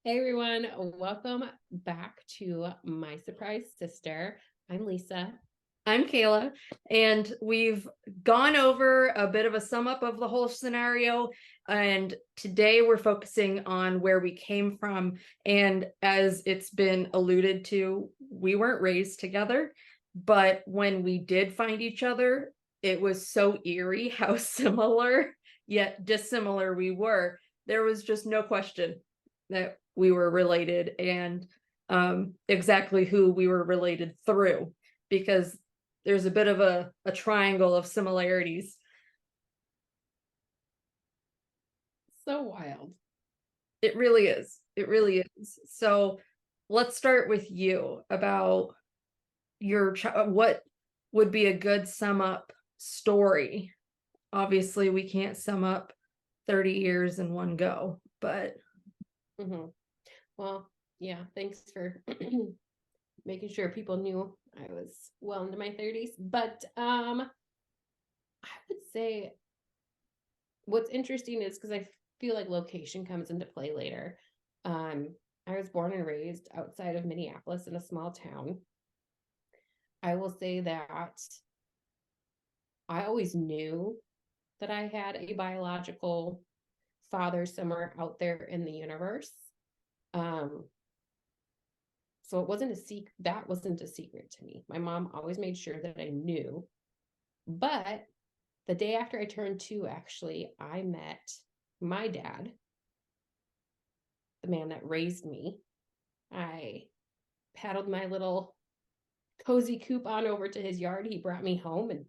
Hey everyone, welcome back to My Surprise Sister. I'm Lisa. I'm Cayla, and we've gone over a bit of a sum up of the whole scenario. And today we're focusing on where we came from. And as it's been alluded to, we weren't raised together, but when we did find each other, it was so eerie how similar yet dissimilar we were. There was just no question that we were related and exactly who we were related through, because there's a bit of a triangle of similarities. So wild. It really is. It really is. So let's start with you about your what would be a good sum up story. Obviously, we can't sum up 30 years in one go, but Well, yeah, thanks for making sure people knew I was well into my 30s. But I would say what's interesting is because I feel like location comes into play later. Um, I was born and raised outside of Minneapolis in a small town. I will say that I always knew that I had a biological father somewhere out there in the universe. Um, so it wasn't a secret. That wasn't a secret to me. My mom always made sure that I knew. But the day after I turned two, actually, I met my dad, the man that raised me. I paddled my little cozy coop on over to his yard. He brought me home, and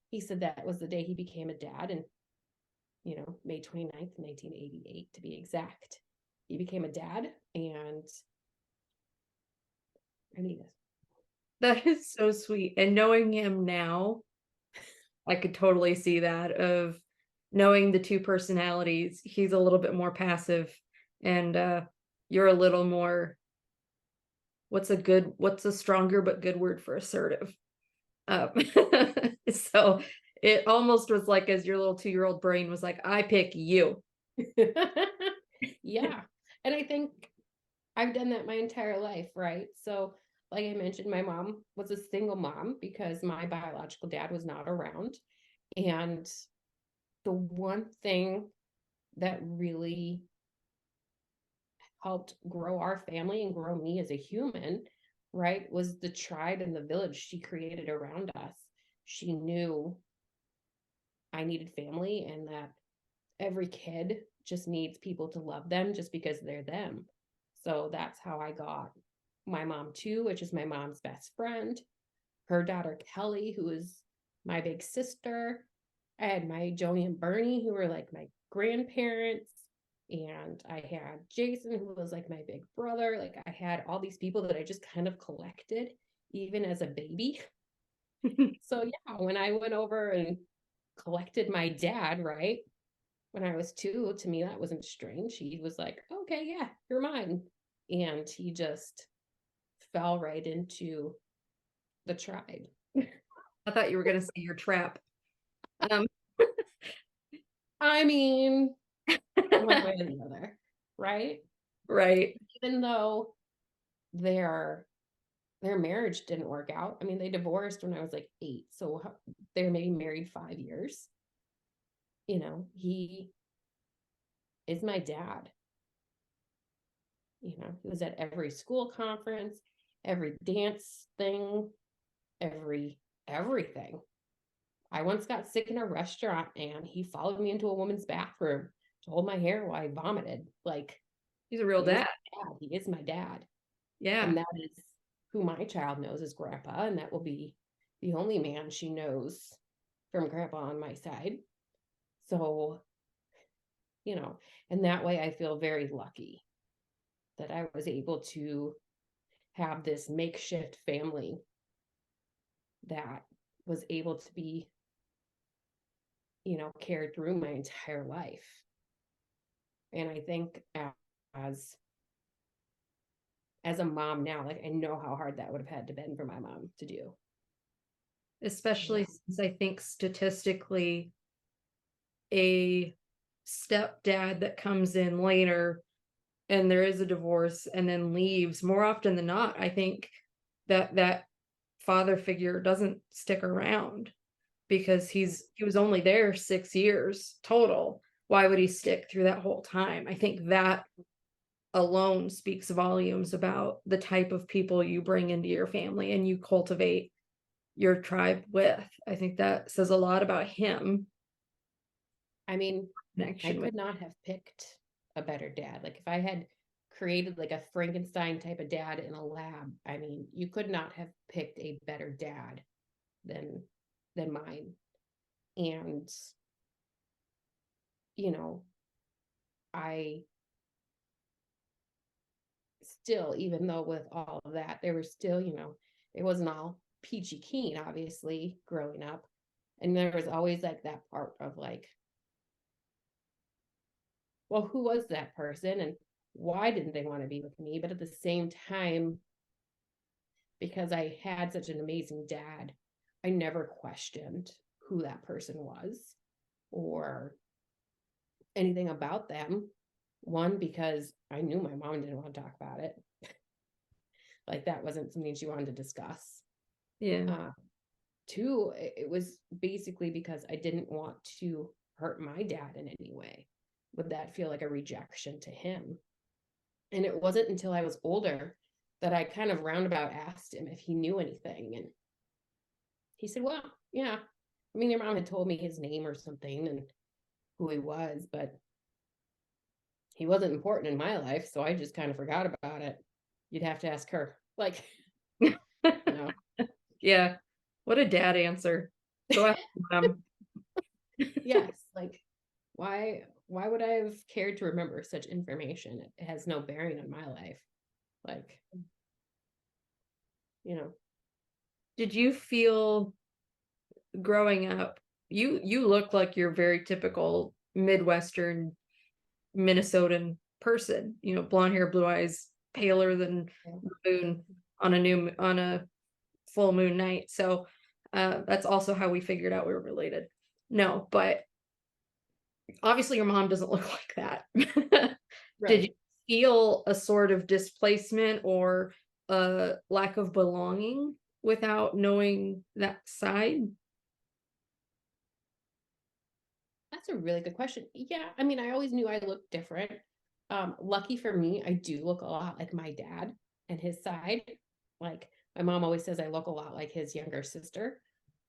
he said that was the day he became a dad. And, May 29th, 1988, to be exact, he became a dad. And I need this. that is so sweet. And knowing him now, I could totally see that, of knowing the two personalities. He's a little bit more passive, and you're a little more, what's a stronger but good word for assertive? Um, so it almost was like, as your little 2-year-old brain was like, I pick you. Yeah. And I think I've done that my entire life, right? So, like I mentioned, my mom was a single mom because my biological dad was not around. And the one thing that really helped grow our family and grow me as a human, right, was the tribe and the village she created around us. She knew I needed family and that every kid just needs people to love them just because they're them. So that's how I got my mom too, which is my mom's best friend, her daughter Kelly, who is my big sister. I had my Joni and Bernie, who were like my grandparents. And I had Jason, who was like my big brother. Like I had all these people that I just kind of collected, even as a baby. So yeah, when I went over and collected my dad, right? When I was two, to me, that wasn't strange. He was like, okay, yeah, you're mine. And he just fell right into the tribe. I thought you were going to say your trap. Um, I mean, one way or the other, right? right. Even though their their marriage didn't work out. I mean, they divorced when I was like 8, so they're maybe married 5 years. He is my dad. He was at every school conference, every dance thing, everything. I once got sick in a restaurant and he followed me into a woman's bathroom to hold my hair while I vomited. Like, He's a real he was dad. my dad. He is my dad. Yeah. And that is who my child knows as grandpa. And that will be the only man she knows from grandpa on my side. So, you know, and that way I feel very lucky that I was able to have this makeshift family that was able to be, carried through my entire life. And I think as as a mom now, like I know how hard that would have had to been for my mom to do. Especially Yeah. since I think statistically, a stepdad that comes in later and there is a divorce and then leaves, more often than not, I think that father figure doesn't stick around because he was only there 6 years total. Why would he stick through that whole time? I think that alone speaks volumes about the type of people you bring into your family and you cultivate your tribe with. I think that says a lot about him. I mean, I Connection with. could not have picked a better dad. Like if I had created like a Frankenstein type of dad in a lab, I mean, you could not have picked a better dad than mine. And you know, I still, even though with all of that, there was still, it wasn't all peachy keen, obviously, growing up. And there was always like that part of like, well, who was that person and why didn't they want to be with me? But at the same time, because I had such an amazing dad, I never questioned who that person was or anything about them. One, because I knew my mom didn't want to talk about it. Like that wasn't something she wanted to discuss. Yeah. Two, it was basically because I didn't want to hurt my dad in any way. Would that feel like a rejection to him? And it wasn't until I was older that I kind of roundabout asked him if he knew anything. And he said, well, yeah. I mean, your mom had told me his name or something and who he was, but he wasn't important in my life. So I just kind of forgot about it. You'd have to ask her. Like, no. Yeah. What a dad answer. Go after them. Yes. Like, why would I have cared to remember such information? It has no bearing on my life. Like, you know. Did you feel growing up, you look like you're very typical Midwestern Minnesotan person, blonde hair, blue eyes, paler than the moon on a full moon night. So that's also how we figured out we were related. No, but obviously your mom doesn't look like that. Did you Right. feel a sort of displacement or a lack of belonging without knowing that side? That's a really good question. Yeah, I mean, I always knew I looked different. Lucky for me, I do look a lot like my dad and his side. Like my mom always says I look a lot like his younger sister.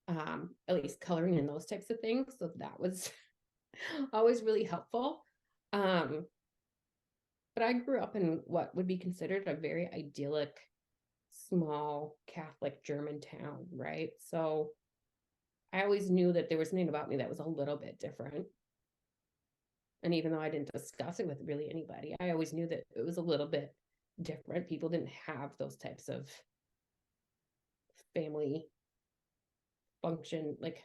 At least coloring and those types of things. So that was always really helpful. Um, but I grew up in what would be considered a very idyllic, small Catholic German town, right? So I always knew that there was something about me that was a little bit different. And even though I didn't discuss it with really anybody, I always knew that it was a little bit different. People didn't have those types of family function, like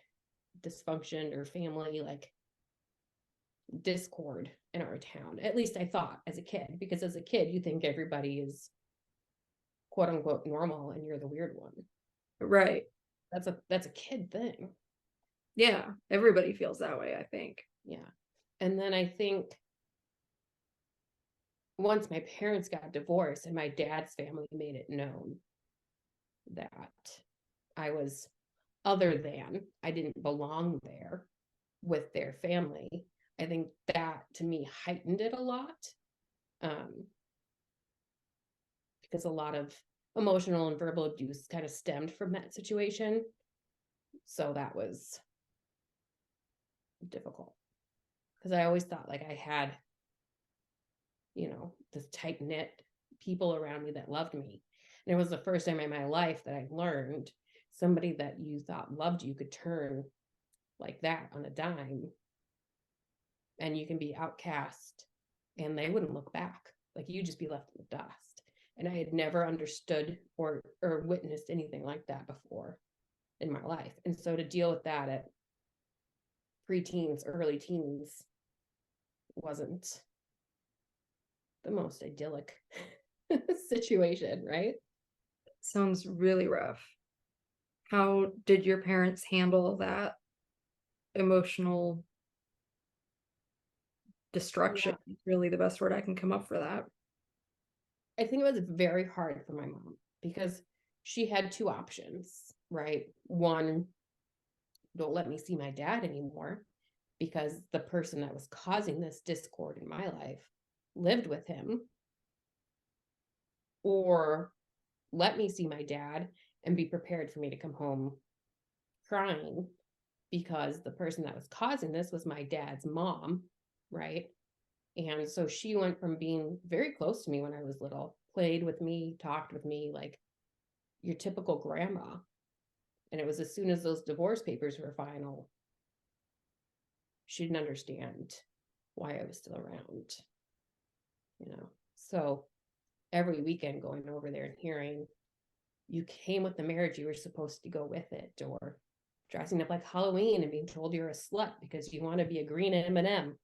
dysfunction or family, like discord in our town. At least I thought as a kid, because as a kid, you think everybody is quote unquote normal and you're the weird one. Right. That's a kid thing. Yeah. Everybody feels that way, I think. Yeah. And then I think once my parents got divorced and my dad's family made it known that I was other than, I didn't belong there with their family, I think that to me heightened it a lot. Because a lot of emotional and verbal abuse kind of stemmed from that situation. So that was difficult because I always thought like I had, this tight knit people around me that loved me. And it was the first time in my life that I learned somebody that you thought loved you could turn like that on a dime and you can be outcast and they wouldn't look back. Like you just be left in the dust. And I had never understood or witnessed anything like that before in my life. And so to deal with that at preteens, early teens wasn't the most idyllic situation, right? Sounds really rough. How did your parents handle that emotional destruction? Yeah. Really the best word I can come up for that. I think it was very hard for my mom because she had two options, right? One, don't let me see my dad anymore because the person that was causing this discord in my life lived with him, or let me see my dad and be prepared for me to come home crying because the person that was causing this was my dad's mom, right? And so she went from being very close to me when I was little, played with me, talked with me like your typical grandma. And it was as soon as those divorce papers were final, she didn't understand why I was still around, you know. So every weekend going over there and hearing you came with the marriage, you were supposed to go with it, or dressing up like Halloween and being told you're a slut because you want to be a green M&M.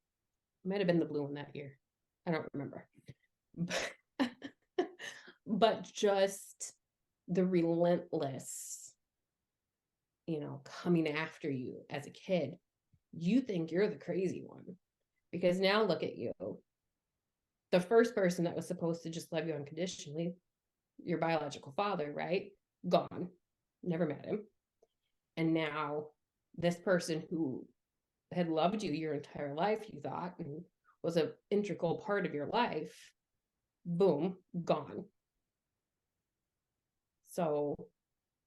Might have been the blue one that year. I don't remember. But just the relentless, you know, coming after you as a kid. You think you're the crazy one because now look at you. The first person that was supposed to just love you unconditionally, your biological father, right? Gone. Never met him. And now this person who had loved you your entire life, you thought, and was an integral part of your life, boom, gone. So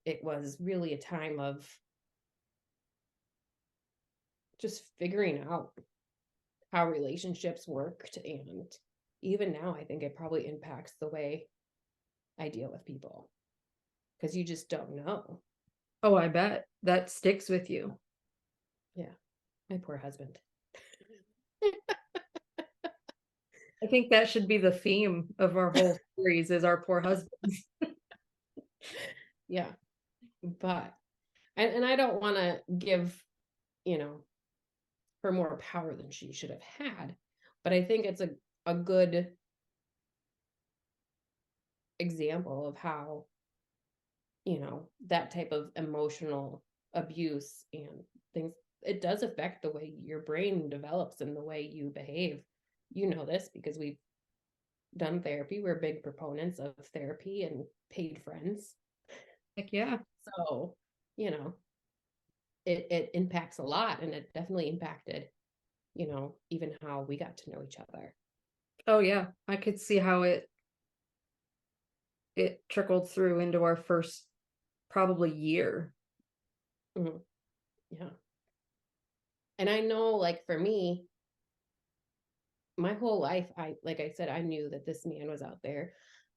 it was really a time of just figuring out how relationships worked. And even now, I think it probably impacts the way I deal with people because you just don't know. Oh, I bet that sticks with you. Yeah. My poor husband. I think that should be the theme of our whole series is our poor husbands. Yeah. But, and I don't want to give, you know, her more power than she should have had. But I think it's a good example of how, you know, that type of emotional abuse and things, it does affect the way your brain develops and the way you behave. You know this because we've done therapy. We're big proponents of therapy and paid friends. Heck yeah. So, you know, it impacts a lot, and it definitely impacted, you know, even how we got to know each other. Oh yeah. I could see how it trickled through into our first probably year. Mhm. Yeah. And I know, like, for me, my whole life, like I said, I knew that this man was out there.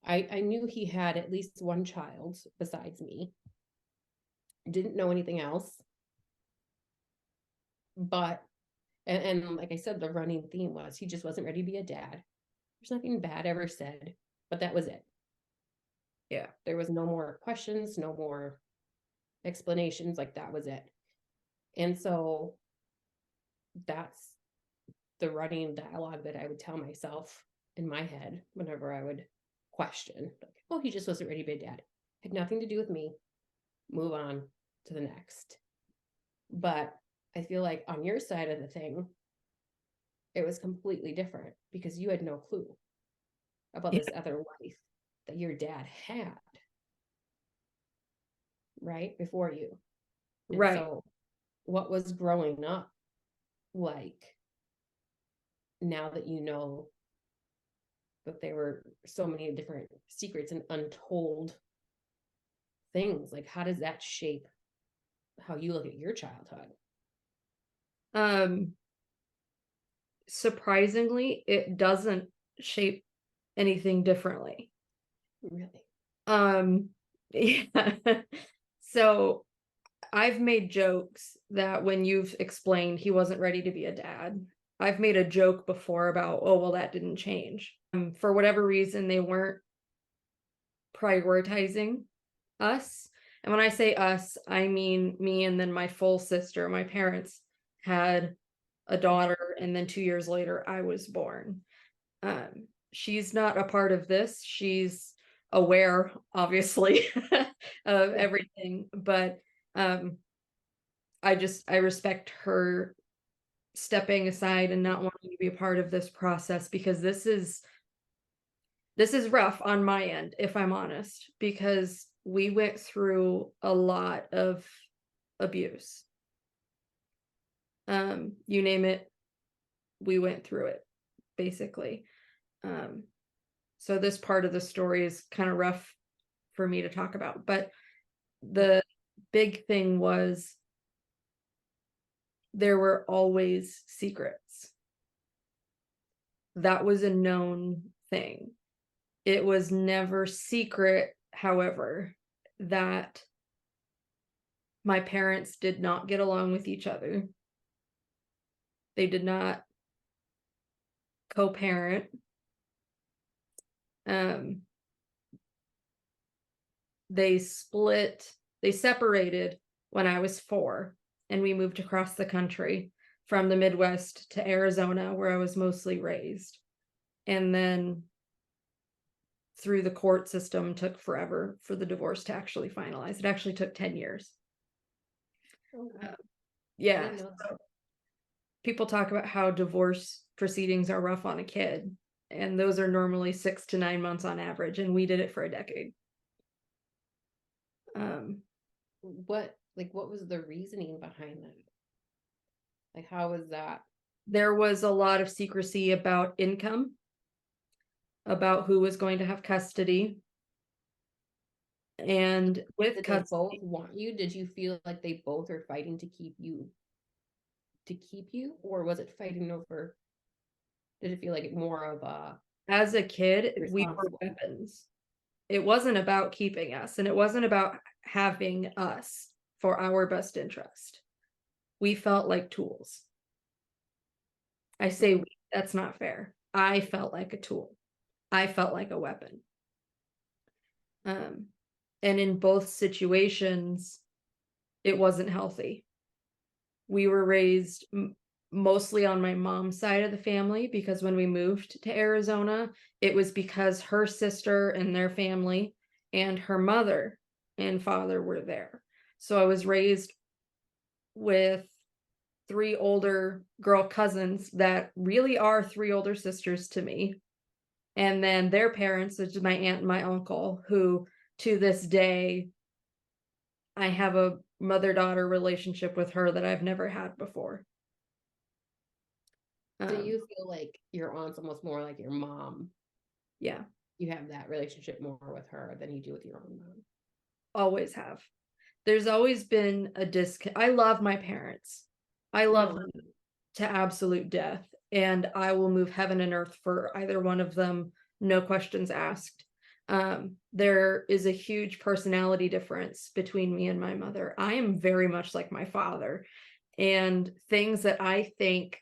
I knew he had at least one child besides me. Didn't know anything else. But and like I said, the running theme was he just wasn't ready to be a dad. There's nothing bad ever said, but that was it. Yeah. There was no more questions, no more explanations, like that was it. And so that's the running dialogue that I would tell myself in my head whenever I would question, like, oh, he just wasn't ready to be a dad. Had nothing to do with me. Move on to the next. But I feel like on your side of the thing, it was completely different because you had no clue about Yeah. this other life that your dad had, right? Before you. And Right. so what was growing up like now that you know that there were so many different secrets and untold things? Like, how does that shape how you look at your childhood? Um, surprisingly, it doesn't shape anything differently. Really? Yeah. So I've made jokes that when you've explained he wasn't ready to be a dad, I've made a joke before about, oh, well, that didn't change. For whatever reason, they weren't prioritizing us. And when I say us, I mean me and then my full sister. My parents had a daughter, and then 2 years later, I was born. She's not a part of this. She's aware, obviously, of Yeah. everything, but I respect her stepping aside and not wanting to be a part of this process because this is This is rough on my end, if I'm honest, because we went through a lot of abuse. You name it, we went through it, basically. So this part of the story is kind of rough for me to talk about, but the big thing was there were always secrets. That was a known thing. It was never secret, however, that my parents did not get along with each other. They did not co-parent. They separated when I was 4, and we moved across the country from the Midwest to Arizona, where I was mostly raised. And then through the court system, took forever for the divorce to actually finalize. It actually took 10 years. Oh, wow. I Yeah. didn't know that. People talk about how divorce proceedings are rough on a kid, and those are normally 6 to 9 months on average, and we did it for a decade. What was the reasoning behind that? Like, how was that? There was a lot of secrecy about income, about who was going to have custody. And with Did they both want you? Did you feel like they both are fighting to keep you? Or was it fighting over? Did it feel like it more of a as a kid, we were responsible? weapons. It wasn't about keeping us, and it wasn't about having us for our best interest. We felt like tools. I say we, that's not fair. I felt like a tool. I felt like a weapon. And in both situations, it wasn't healthy. We were raised mostly on my mom's side of the family, because when we moved to Arizona, it was because her sister and their family and her mother and father were there. So I was raised with 3 older girl cousins that really are 3 older sisters to me. And then their parents, which is my aunt and my uncle, who to this day, I have a mother-daughter relationship with her that I've never had before. Do you feel like your aunt's almost more like your mom? Yeah. You have that relationship more with her than you do with your own mom. Always have. There's always been a I love my parents. I love them to absolute death, and I will move heaven and earth for either one of them, no questions asked. There is a huge personality difference between me and my mother. I am very much like my father, and things that I think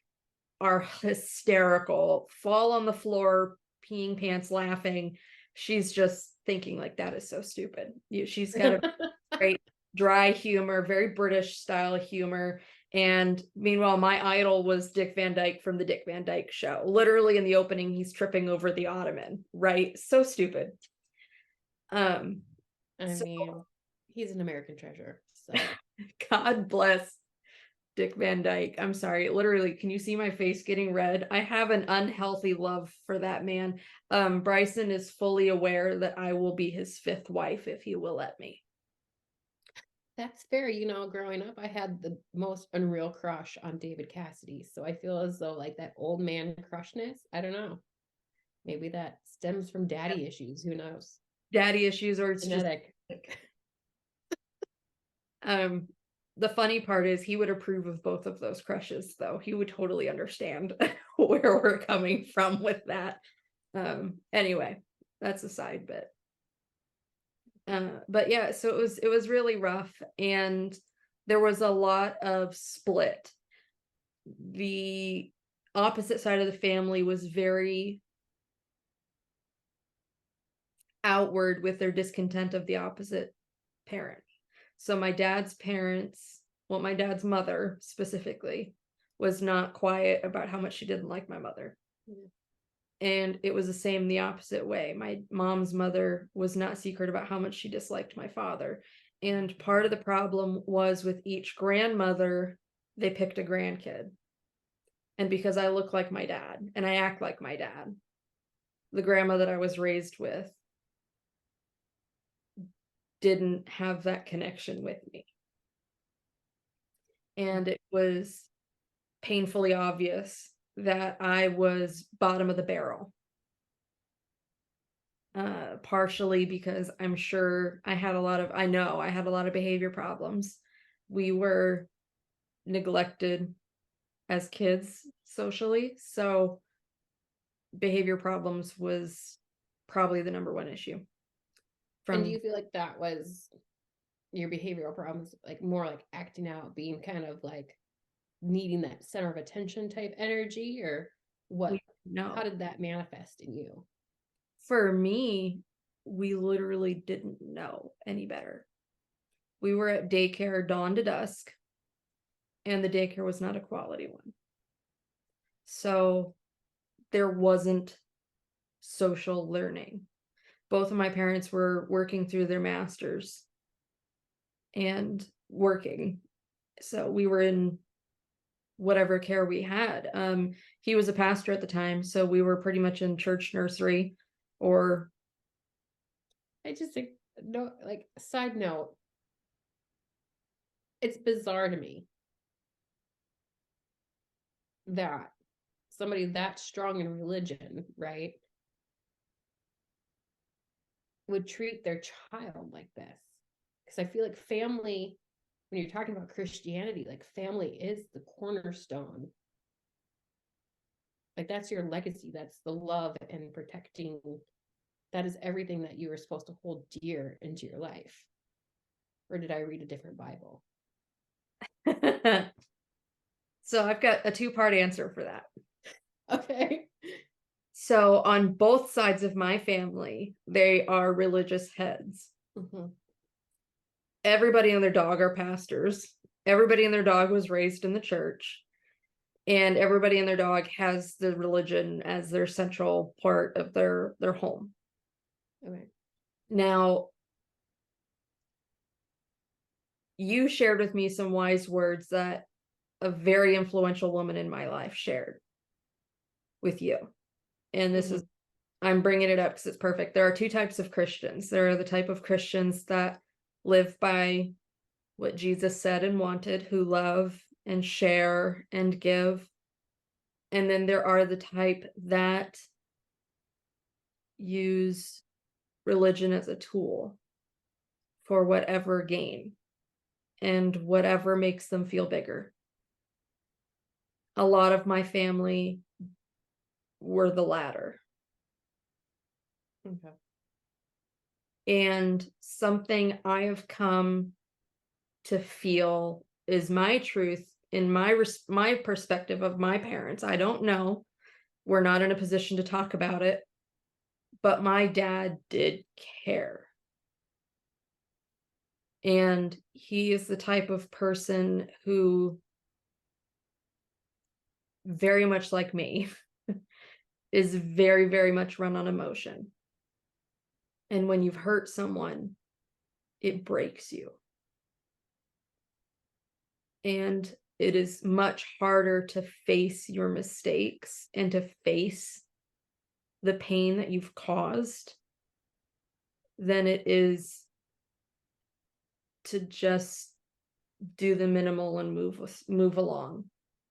are hysterical, fall on the floor, peeing pants, laughing. She's just thinking like, that is so stupid. She's got a great dry humor, very British style humor. And meanwhile, my idol was Dick Van Dyke from the Dick Van Dyke Show. Literally in the opening, he's tripping over the ottoman, right? So stupid. I mean, he's an American treasure. So God bless Dick Van Dyke. I'm sorry. Literally, can you see my face getting red? I have an unhealthy love for that man. Bryson is fully aware that I will be his 5th wife if he will let me. that's fair. Growing up, I had the most unreal crush on David Cassidy. So I feel as though like that old man crushness, I don't know. Maybe that stems from daddy issues. Who knows? Daddy issues, or it's genetic. The funny part is he would approve of both of those crushes, though. He would totally understand where we're coming from with that. Anyway, that's a side bit. But yeah, so it was really rough, and there was a lot of split. The opposite side of the family was very outward with their discontent of the opposite parent. So my dad's parents, well, my dad's mother specifically, was not quiet about how much she didn't like my mother. Mm-hmm. And it was the same the opposite way. My mom's mother was not secret about how much she disliked my father. And part of the problem was with each grandmother, they picked a grandkid. And because I look like my dad and I act like my dad, the grandma that I was raised with didn't have that connection with me. And it was painfully obvious that I was bottom of the barrel. Partially because I'm sure I had a lot of behavior problems. We were neglected as kids socially, so behavior problems was probably the number one issue. And do you feel like that was your behavioral problems, like more like acting out, being kind of like needing that center of attention type energy, or what? No. How did that manifest in you? For me, we literally didn't know any better. We were at daycare dawn to dusk, and the daycare was not a quality one. So there wasn't social learning. Both of my parents were working through their masters and working. So we were in whatever care we had. He was a pastor at the time, so we were pretty much in church nursery. Or I just think, no, like, side note, it's bizarre to me that somebody that strong in religion, right, would treat their child like this. Because I feel like family, when you're talking about Christianity, like, family is the cornerstone. Like, that's your legacy. That's the love and protecting. That is everything that you are supposed to hold dear into your life. Or did I read a different Bible? so I've got a two-part answer for that. Okay. So on both sides of my family, they are religious heads. Mm-hmm. Everybody and their dog are pastors. Everybody and their dog was raised in the church. And everybody and their dog has the religion as their central part of their home. Okay. Now, you shared with me some wise words that a very influential woman in my life shared with you. And this is, I'm bringing it up because it's perfect. There are two types of Christians. There are the type of Christians that live by what Jesus said and wanted, who love and share and give. And then there are the type that use religion as a tool for whatever gain and whatever makes them feel bigger. A lot of my family were the latter. Okay. And something I have come to feel is my truth in my perspective of my parents. I don't know. We're not in a position to talk about it. But my dad did care. And he is the type of person who, very much like me, is very, very much run on emotion. And when you've hurt someone, it breaks you. And it is much harder to face your mistakes and to face the pain that you've caused than it is to just do the minimal and move along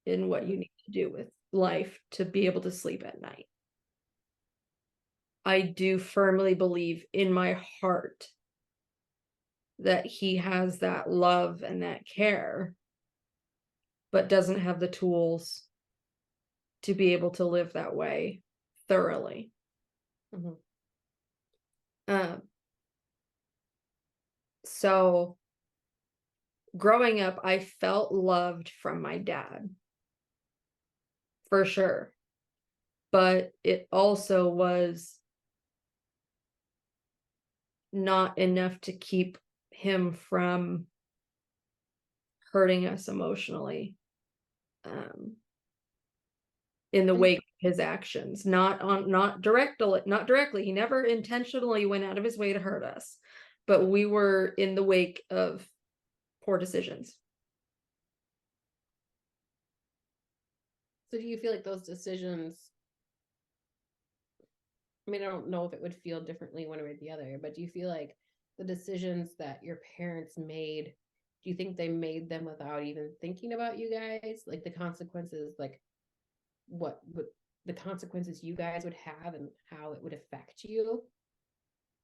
in what you need to do with life to be able to sleep at night. I do firmly believe in my heart that he has that love and that care, but doesn't have the tools to be able to live that way thoroughly. Mm-hmm. So growing up, I felt loved from my dad, for sure. But it also was not enough to keep him from hurting us emotionally in the wake of his actions. Not directly. He never intentionally went out of his way to hurt us, but we were in the wake of poor decisions. So do you feel like those decisions I mean, I don't know if it would feel differently one way or the other, but do you feel like the decisions that your parents made, do you think they made them without even thinking about you guys? Like the consequences, like what would the consequences you guys would have and how it would affect you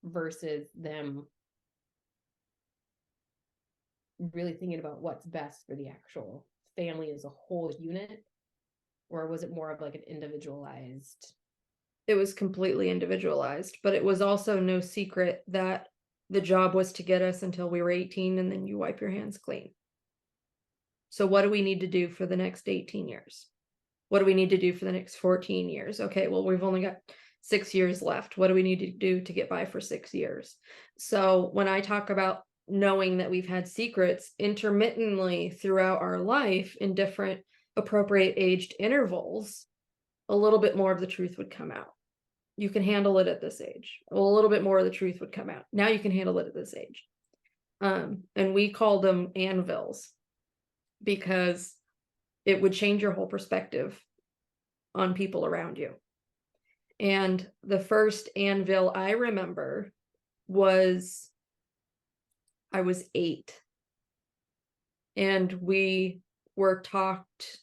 versus them really thinking about what's best for the actual family as a whole unit? Or was it more of like an individualized? It was completely individualized, but it was also no secret that the job was to get us until we were 18 and then you wipe your hands clean. So what do we need to do for the next 18 years? What do we need to do for the next 14 years? Okay, well, we've only got 6 years left. What do we need to do to get by for 6 years? So when I talk about knowing that we've had secrets intermittently throughout our life in different appropriate aged intervals, a little bit more of the truth would come out. You can handle it at this age. Well, a little bit more of the truth would come out. Now you can handle it at this age. And we called them anvils because it would change your whole perspective on people around you. And the first anvil I remember was I was 8. And we were talked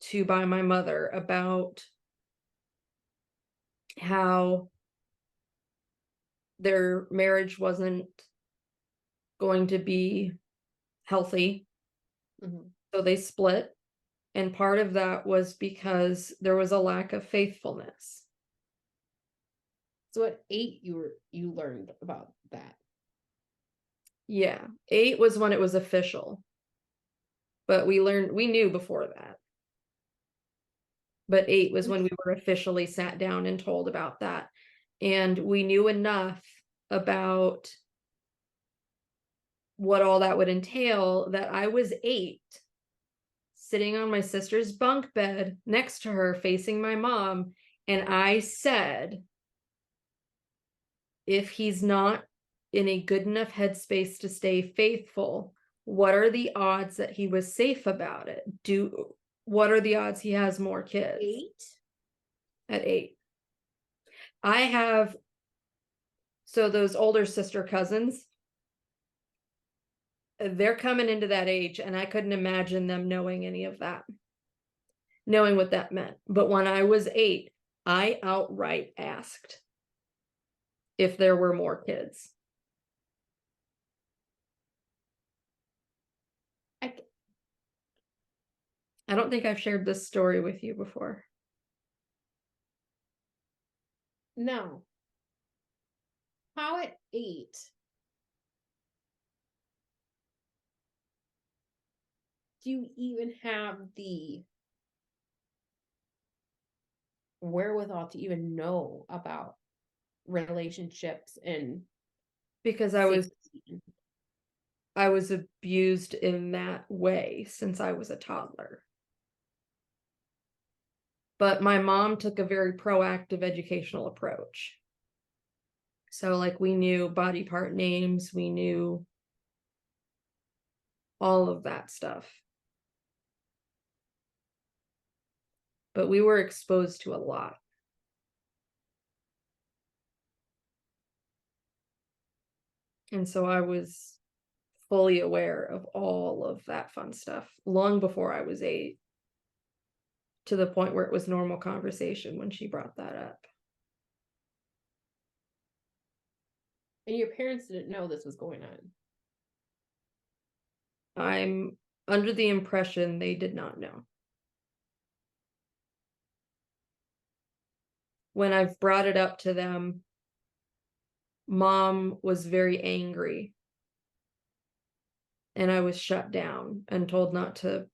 to by my mother about how their marriage wasn't going to be healthy. Mhm. So they split. And part of that was because there was a lack of faithfulness. So at 8, you learned about that. Yeah. 8 was when it was official. But we knew before that. But 8 was when we were officially sat down and told about that. And we knew enough about what all that would entail that I was 8, sitting on my sister's bunk bed next to her, facing my mom. And I said, if he's not in a good enough headspace to stay faithful, what are the odds that he was safe about it? What are the odds he has more kids? 8? At 8. I have, so those older sister cousins, they're coming into that age, and I couldn't imagine them knowing any of that, knowing what that meant. But when I was 8, I outright asked if there were more kids. I don't think I've shared this story with you before. No. How at 8? Do you even have the wherewithal to even know about relationships and Because safety? I was abused in that way since I was a toddler. But my mom took a very proactive educational approach. So like we knew body part names, we knew all of that stuff. But we were exposed to a lot. And so I was fully aware of all of that fun stuff long before I was 8, to the point where it was normal conversation when she brought that up. And your parents didn't know this was going on. I'm under the impression they did not know. When I've brought it up to them, Mom was very angry. And I was shut down and told not to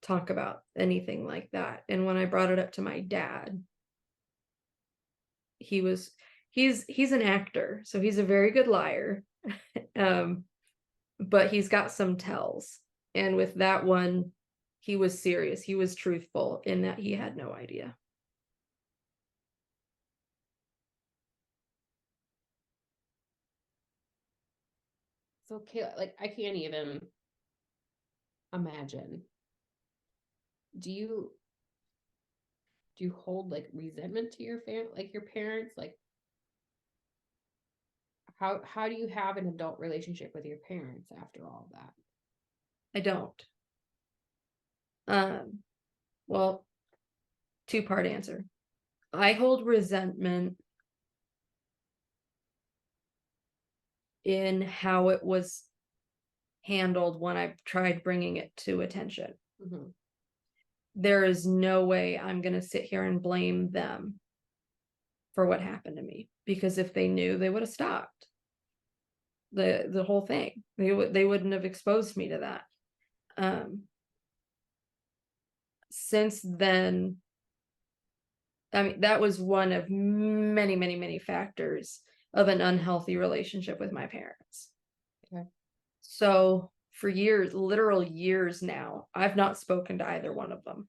talk about anything like that. And when I brought it up to my dad, he's an actor, so he's a very good liar. But he's got some tells. And with that one, he was serious. He was truthful in that he had no idea. So Cayla, like I can't even imagine. Do you do you hold like resentment to your family, like your parents? Like how do you have an adult relationship with your parents after all that? I don't. Well, two-part answer. I hold resentment in how it was handled when I tried bringing it to attention. Mm-hmm. There is no way I'm going to sit here and blame them for what happened to me, because if they knew, they would have stopped the whole thing. They wouldn't have exposed me to that. Since then, I mean, that was one of many, many, many factors of an unhealthy relationship with my parents. Okay. So for years, literal years now, I've not spoken to either one of them.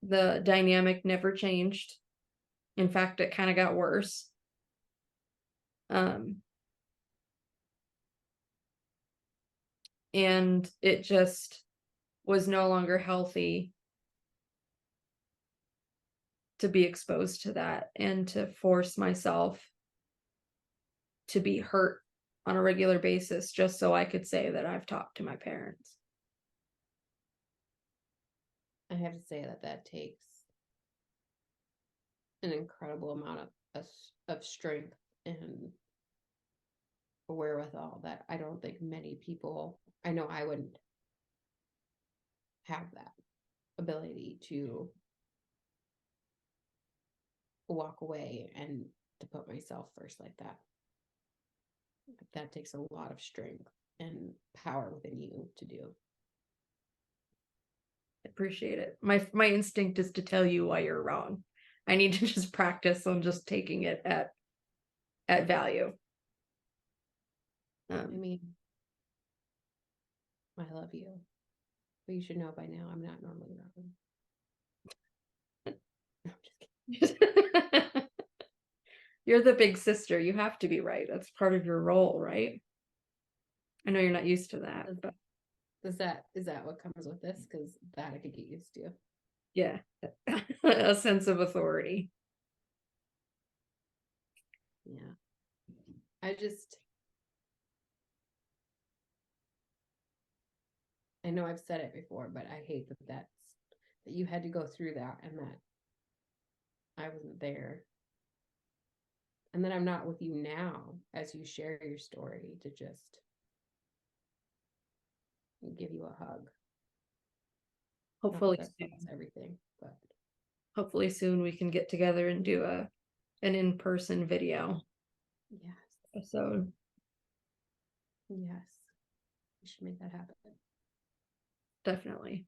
The dynamic never changed. In fact, it kind of got worse. And it just was no longer healthy to be exposed to that and to force myself to be hurt on a regular basis just so I could say that I've talked to my parents. I have to say that takes an incredible amount of strength and wherewithal that I don't think many people, I know I wouldn't have that ability to walk away and to put myself first like that. That takes a lot of strength and power within you to do. I appreciate it. My instinct is to tell you why you're wrong. I need to just practice on just taking it at value. I mean, I love you, but you should know by now I'm not normally wrong. No, I'm just kidding. You're the big sister. You have to be right. That's part of your role, right? I know you're not used to that, but is that what comes with this? Because that I could get used to. yeah, a sense of authority. Yeah. I know I've said it before, but I hate that you had to go through that and that I wasn't there. And then I'm not with you now as you share your story to just give you a hug. Hopefully that's everything, but hopefully soon we can get together and do an in-person video. Yes. Episode. Yes. We should make that happen. Definitely.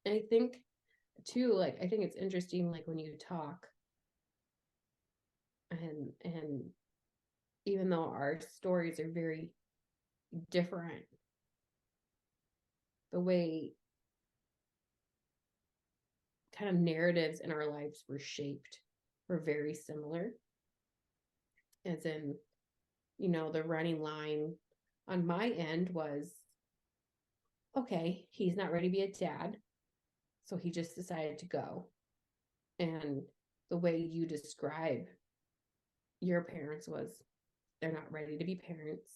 And I think too, like I think it's interesting, like when you talk and even though our stories are very different, the way kind of narratives in our lives were shaped were very similar. As in, the running line on my end was, okay, he's not ready to be a dad, so he just decided to go. And the way you describe your parents was, they're not ready to be parents.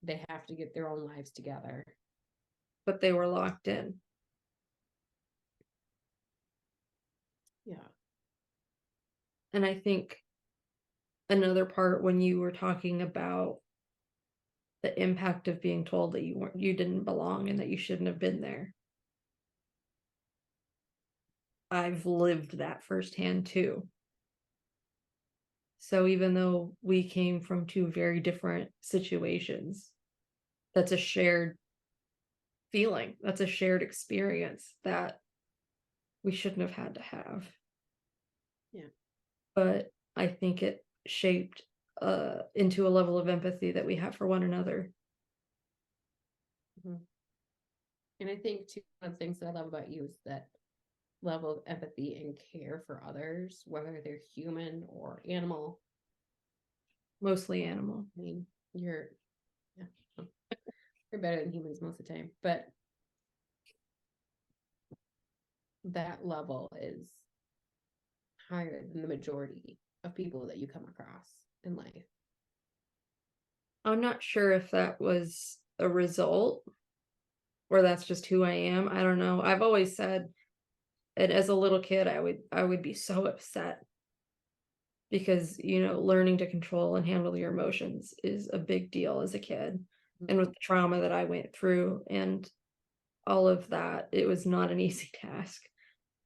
They have to get their own lives together. But they were locked in. Yeah. And I think another part when you were talking about the impact of being told that you didn't belong and that you shouldn't have been there. I've lived that firsthand too. So even though we came from two very different situations, that's a shared feeling. That's a shared experience that we shouldn't have had to have. Yeah. But I think it shaped into a level of empathy that we have for one another. Mm-hmm. And I think too, one of the things that I love about you is that level of empathy and care for others, whether they're human or animal. Mostly animal. I mean, you're better than humans most of the time, but that level is higher than the majority of people that you come across in life. I'm not sure if that was a result or that's just who I am. I don't know. I've always said, and as a little kid, I would be so upset because, learning to control and handle your emotions is a big deal as a kid. And with the trauma that I went through and all of that, it was not an easy task.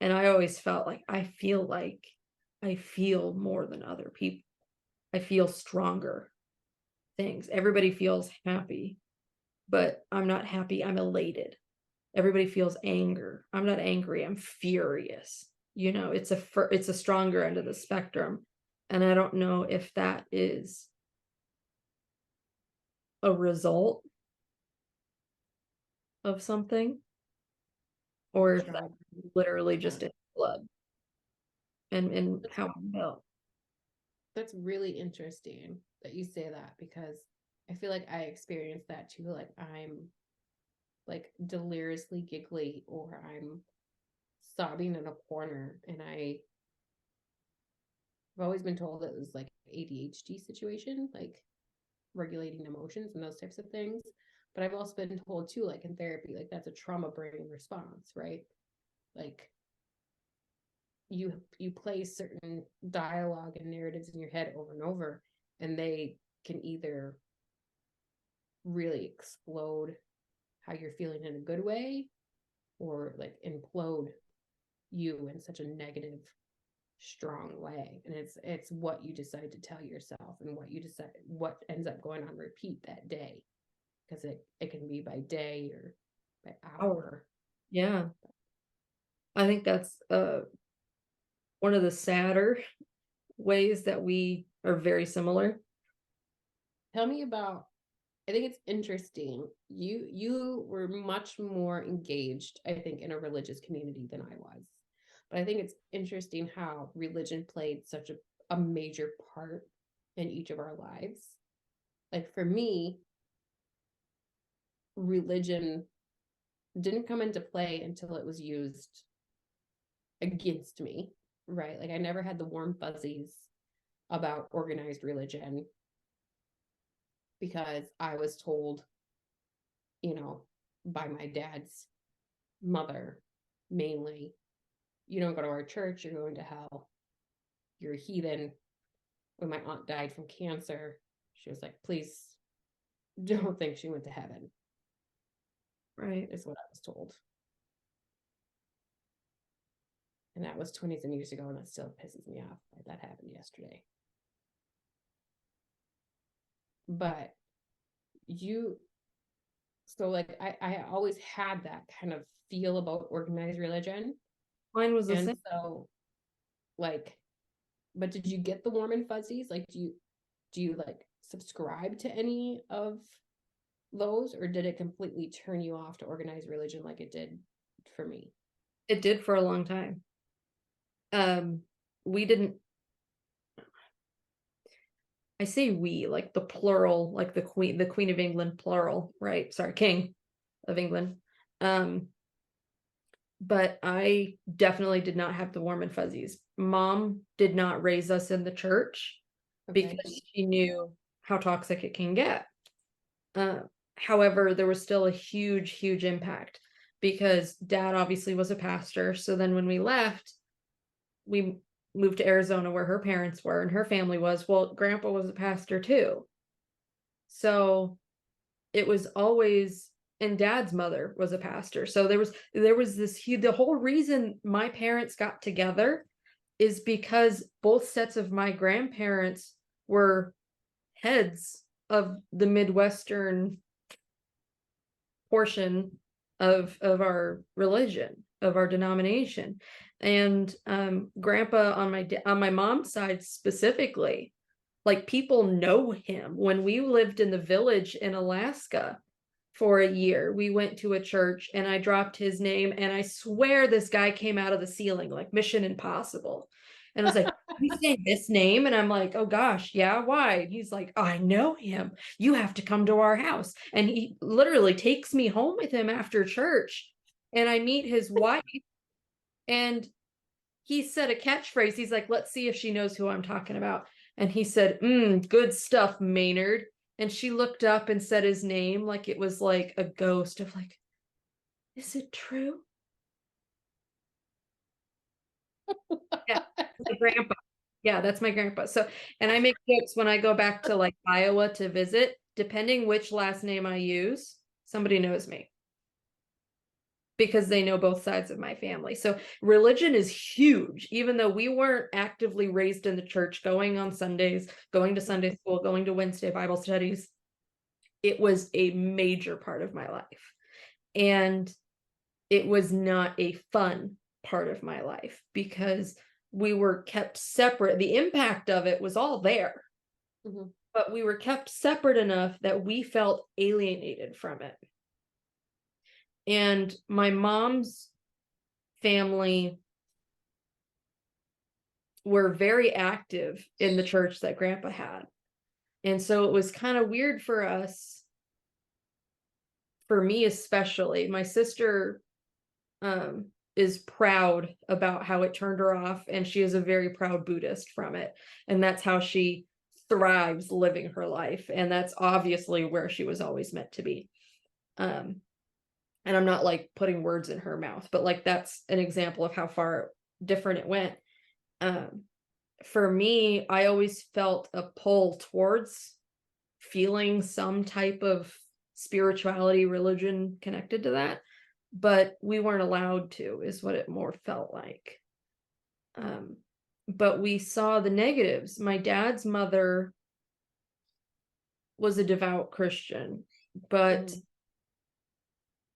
And I always felt like I feel more than other people. I feel stronger things. Everybody feels happy, but I'm not happy. I'm elated. Everybody feels anger. I'm not angry. I'm furious. It's a stronger end of the spectrum. And I don't know if that is a result of something or if that's literally just in blood and how I'm built. That's really interesting that you say that, because I feel like I experienced that too. Like I'm like deliriously giggly, or I'm sobbing in a corner, and I've always been told it was like ADHD situation, like regulating emotions and those types of things. But I've also been told too, like in therapy, like that's a trauma brain response, right? Like you play certain dialogue and narratives in your head over and over, and they can either really explode how you're feeling in a good way, or like implode you in such a negative strong way. And it's what you decide to tell yourself, and what ends up going on repeat that day, because it can be by day or by hour. Yeah. I think that's one of the sadder ways that we are very similar. Tell me about, I think it's interesting. You were much more engaged, I think, in a religious community than I was. But I think it's interesting how religion played such a major part in each of our lives. Like for me, religion didn't come into play until it was used against me, right? Like I never had the warm fuzzies about organized religion, because I was told, by my dad's mother mainly, you don't go to our church, you're going to hell. You're a heathen. When my aunt died from cancer, she was like, please don't think she went to heaven. Right. Is what I was told. And that was 20 some years ago, and that still pisses me off. Like that happened yesterday. But so like I always had that kind of feel about organized religion. Mine was the And same. so like, but did you get the warm and fuzzies? Like do you like subscribe to any of those, or did it completely turn you off to organized religion like it did for me? It did for a long time. We didn't, I say we, like the plural, like the Queen of England plural, right? Sorry, King of England. But I definitely did not have the warm and fuzzies. Mom did not raise us in the church Okay. because she knew how toxic it can get. However, there was still a huge, huge impact because dad obviously was a pastor. So then when we left, we moved to Arizona where her parents were and her family was. Well, grandpa was a pastor too. So it was always, and dad's mother was a pastor. So there was the whole reason my parents got together is because both sets of my grandparents were heads of the Midwestern portion of our religion, of our denomination. And grandpa on my mom's side specifically, like people know him. When we lived in the village in Alaska for a year, we went to a church and I dropped his name, and I swear this guy came out of the ceiling like Mission Impossible. And I was like, you say this name? And I'm like, oh gosh, yeah, why? And he's like, I know him. You have to come to our house. And he literally takes me home with him after church. And I meet his wife. And he said a catchphrase. He's like, let's see if she knows who I'm talking about. And he said, good stuff, Maynard. And she looked up and said his name like it was like a ghost of like, is it true? Yeah, my grandpa. Yeah, that's my grandpa. So, and I make jokes when I go back to like Iowa to visit, depending which last name I use, somebody knows me because they know both sides of my family. So religion is huge, even though we weren't actively raised in the church, going on Sundays, going to Sunday school, going to Wednesday Bible studies. It was a major part of my life. And it was not a fun part of my life because we were kept separate. The impact of it was all there, but we were kept separate enough that we felt alienated from it. And my mom's family were very active in the church that grandpa had. And so it was kind of weird for us, for me especially. My sister is proud about how it turned her off, and she is a very proud Buddhist from it. And that's how she thrives living her life. And that's obviously where she was always meant to be. And I'm not like putting words in her mouth, but like that's an example of how far different it went. For me, I always felt a pull towards feeling some type of spirituality, religion connected to that, but we weren't allowed to, is what it more felt like. But we saw the negatives. My dad's mother was a devout Christian, but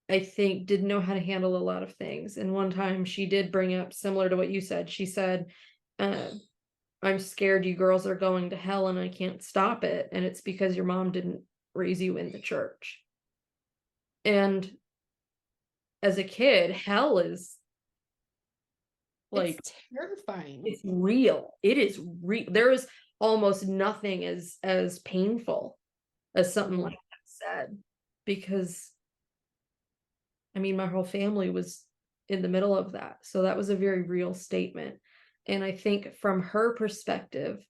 I think didn't know how to handle a lot of things. And one time she did bring up, similar to what you said, she said, I'm scared you girls are going to hell and I can't stop it. And it's because your mom didn't raise you in the church. And as a kid, hell is like, it's terrifying. it's real. It is real. There is almost nothing as painful as something like that said, because I mean, my whole family was in the middle of that. So that was a very real statement. And I think from her perspective,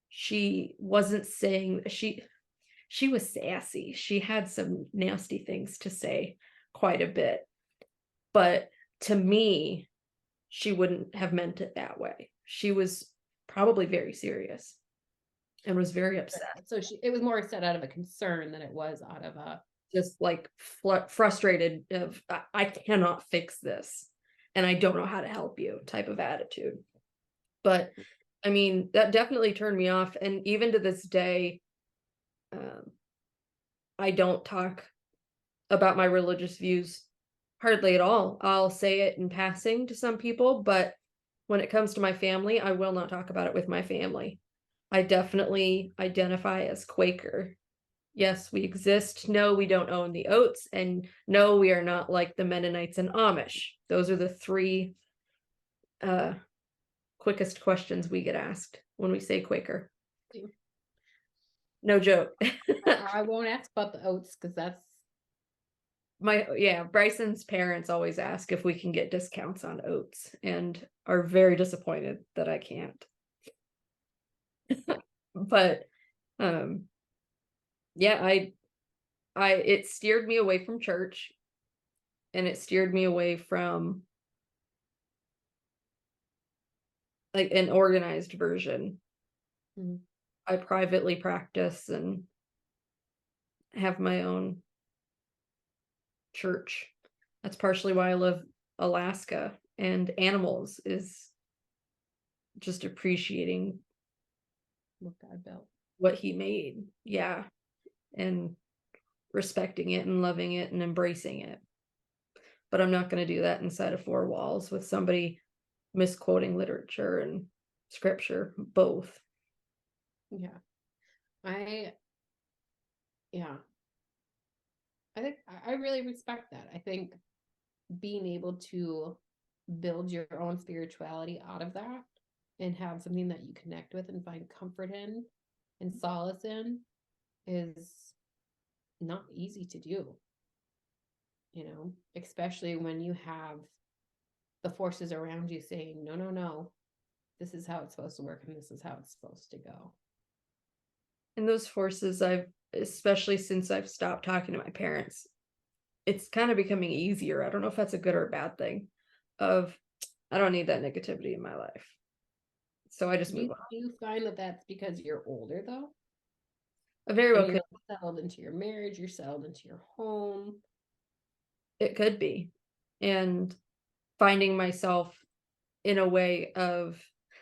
she wasn't saying, she was sassy. She had some nasty things to say quite a bit. But to me, she wouldn't have meant it that way. She was probably very serious and was very upset. So it was more set out of a concern than it was out of a just like frustrated of I cannot fix this and I don't know how to help you type of attitude. But I mean, that definitely turned me off. And even to this day, I don't talk about my religious views hardly at all. I'll say it in passing to some people, but when it comes to my family, I will not talk about it with my family. I definitely identify as Quaker. Yes, we exist. No, we don't own the oats. And no, we are not like the Mennonites and Amish. Those are the three quickest questions we get asked when we say Quaker. No joke. I won't ask about the oats because that's Bryson's parents always ask if we can get discounts on oats and are very disappointed that I can't. But it steered me away from church, and it steered me away from like an organized version. I privately practice and have my own church. That's partially why I love Alaska and animals, is just appreciating what God built, what he made. Yeah. And respecting it and loving it and embracing it. But I'm not going to do that inside of four walls with somebody misquoting literature and scripture, both. Yeah. I think I really respect that. I think being able to build your own spirituality out of that and have something that you connect with and find comfort in and solace in is not easy to do, especially when you have the forces around you saying, no, no, no, this is how it's supposed to work and this is how it's supposed to go. And those forces, especially since I've stopped talking to my parents, it's kind of becoming easier. I don't know if that's a good or a bad thing. I don't need that negativity in my life. So I just move on. Do you find that that's because you're older though? Very well And could. you're settled into your marriage, you're settled into your home. It could be. And finding myself in a way of,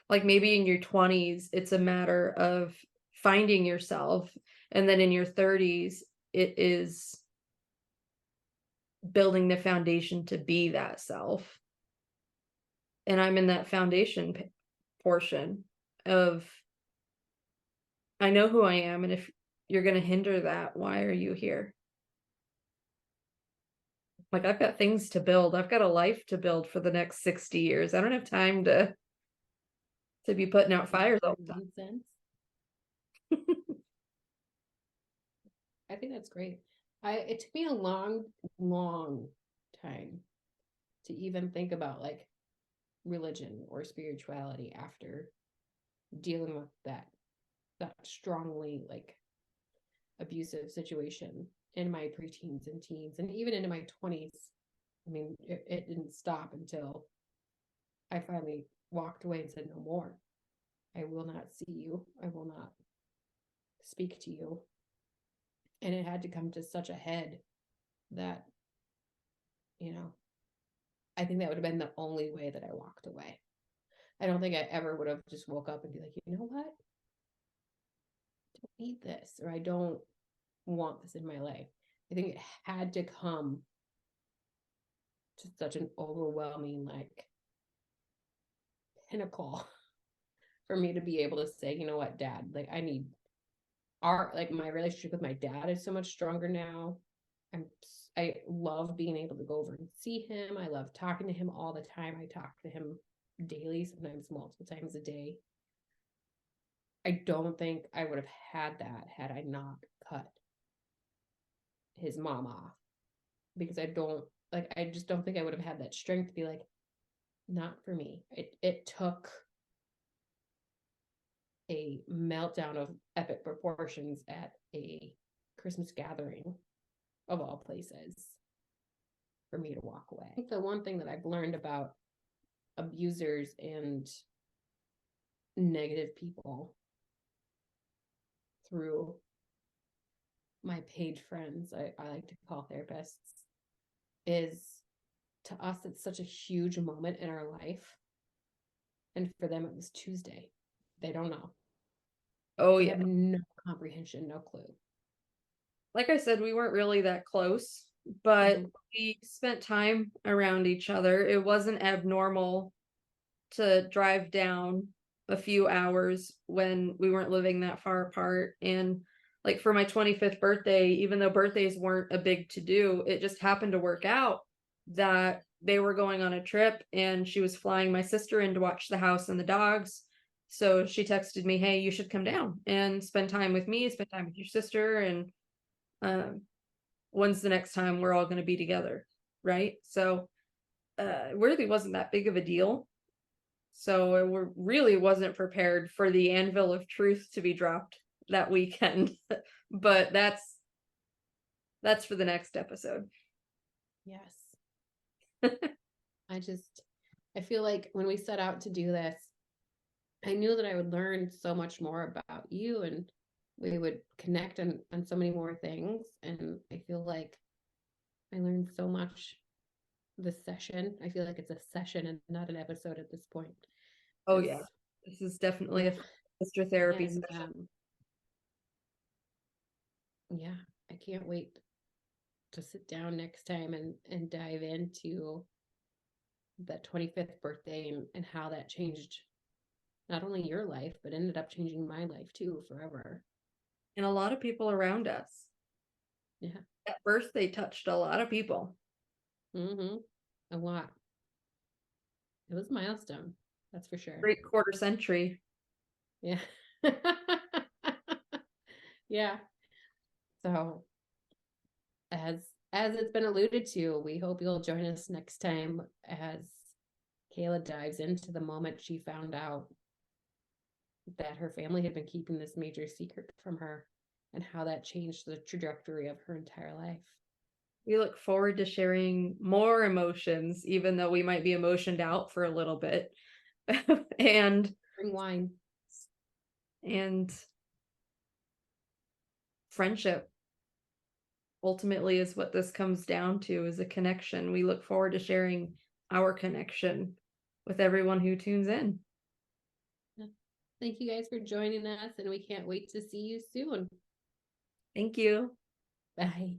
like, maybe in your 20s, it's a matter of finding yourself. And then in your 30s, it is building the foundation to be that self. And I'm in that foundation portion of, I know who I am. And if you're going to hinder that, why are you here? Like, I've got things to build. I've got a life to build for the next 60 years. I don't have time to be putting out fires all the time. Nonsense. I think that's great. It took me a long, long time to even think about like religion or spirituality after dealing with that strongly like abusive situation in my preteens and teens and even into my 20s. I mean, it didn't stop until I finally walked away and said, no more. I will not see you. I will not speak to you. And it had to come to such a head that, I think that would have been the only way that I walked away. I don't think I ever would have just woke up and be like, you know what? I don't need this, or I don't want this in my life. I think it had to come to such an overwhelming like pinnacle for me to be able to say, you know what, Dad, like I need my relationship with my dad is so much stronger now. I love being able to go over and see him. I love talking to him all the time. I talk to him daily, sometimes multiple times a day. I don't think I would have had that had I not cut his mom off, because I just don't think I would have had that strength to be like, not for me. It took a meltdown of epic proportions at a Christmas gathering of all places for me to walk away. I think the one thing that I've learned about abusers and negative people through my paid friends, I like to call therapists, is to us it's such a huge moment in our life, and for them it was Tuesday. They don't know. Oh They yeah. have no comprehension, no clue. Like I said, we weren't really that close, but we spent time around each other. It wasn't abnormal to drive down a few hours when we weren't living that far apart. And like for my 25th birthday, even though birthdays weren't a big to do, it just happened to work out that they were going on a trip and she was flying my sister in to watch the house and the dogs. So she texted me, hey, you should come down and spend time with me, spend time with your sister. And when's the next time we're all going to be together? Right. So it really wasn't that big of a deal. So it really wasn't prepared for the anvil of truth to be dropped that weekend. But that's for the next episode. Yes. I feel like when we set out to do this, I knew that I would learn so much more about you and we would connect on so many more things. And I feel like I learned so much this session. I feel like it's a session and not an episode at this point. Oh yeah. This is definitely a sister therapy and, session. Yeah, I can't wait to sit down next time and dive into that 25th birthday and how that changed not only your life, but ended up changing my life too forever. And a lot of people around us. Yeah. That birthday touched a lot of people. A lot. It was a milestone, that's for sure. Great quarter century. Yeah. Yeah. So as it's been alluded to, we hope you'll join us next time as Cayla dives into the moment she found out that her family had been keeping this major secret from her and how that changed the trajectory of her entire life. We look forward to sharing more emotions, even though we might be emotioned out for a little bit. and Bring wine. And friendship ultimately is what this comes down to, is a connection. We look forward to sharing our connection with everyone who tunes in. Thank you guys for joining us, and we can't wait to see you soon. Thank you. Bye.